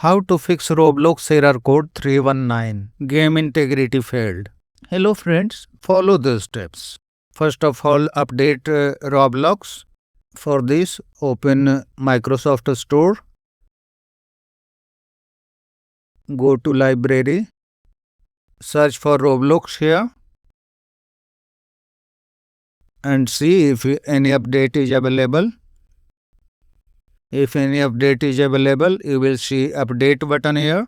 How to fix Roblox error code 319. Game integrity failed. Hello friends, follow the steps. First of all, update Roblox. For this, open Microsoft Store. Go to library. Search for Roblox here. And see if any update is available. If any update is available, you will see update button here.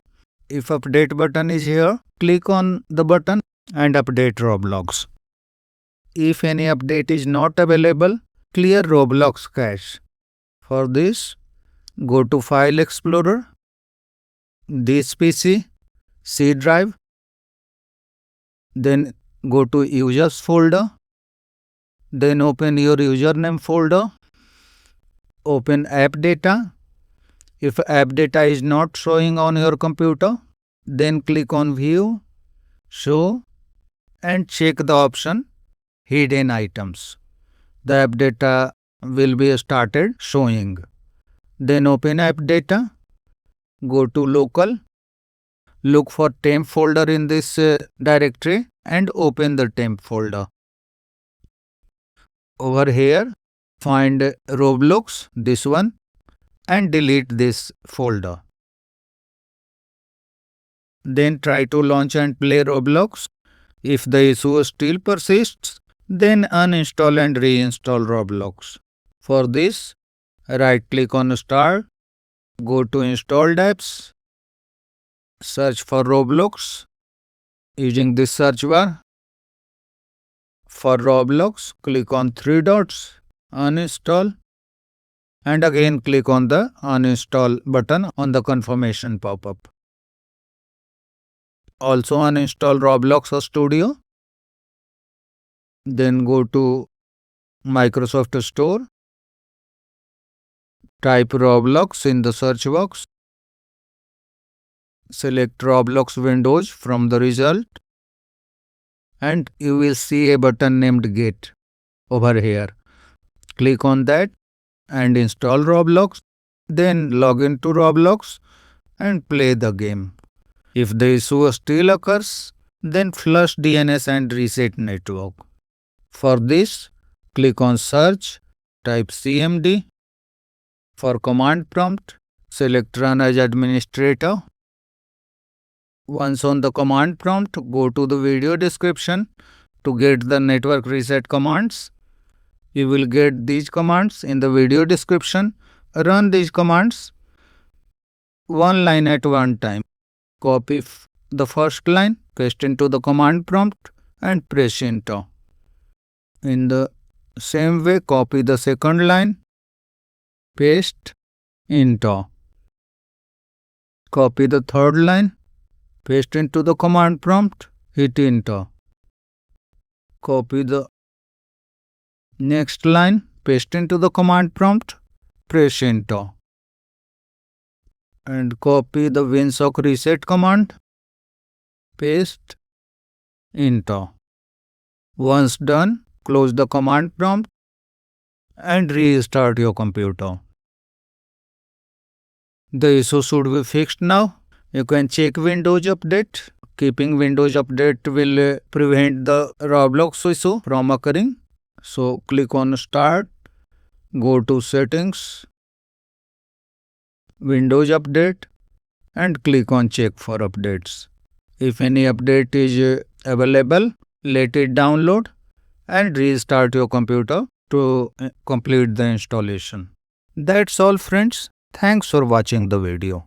If update button is here, click on the button and update Roblox. If any update is not available, clear Roblox cache. For this, go to File Explorer, this PC, C drive, then go to Users folder, then open your username folder, open app data. If app data is not showing on your computer, then click on View, Show, and check the option Hidden Items. The app data will be started showing. Then open app data, go to Local, look for temp folder in this directory and open the temp folder. Over here, find Roblox, this one, and delete this folder. Then try to launch and play Roblox. If the issue still persists, then uninstall and reinstall Roblox. For this, right-click on Start, go to Installed Apps, search for Roblox using this search bar. For Roblox, click on 3 dots, uninstall, and again click on the uninstall button on the confirmation pop-up. Also uninstall Roblox Studio. Then go to Microsoft Store. Type Roblox in the search box. Select Roblox Windows from the result. And you will see a button named Get over here. Click on that and install Roblox. Then log into Roblox and play the game. If the issue still occurs, then flush DNS and reset network. For this, click on Search, type CMD. For command prompt, select Run as Administrator. Once on the command prompt, go to the video description to get the network reset commands. You will get these commands in the video description. Run these commands one line at one time. Copy the first line, paste into the command prompt and press enter. In the same way, copy the second line, paste, enter. Copy the third line, paste into the command prompt, hit enter. Copy the next line, paste into the command prompt, press enter. And copy the winsock reset command, paste, enter. Once done, close the command prompt and restart your computer. The issue should be fixed now. You can check Windows Update. Keeping Windows Update will prevent the Roblox issue from occurring. So click on Start, go to Settings, Windows Update, and click on Check for Updates. If any update is available, let it download and restart your computer to complete the installation. That's all friends. Thanks for watching the video.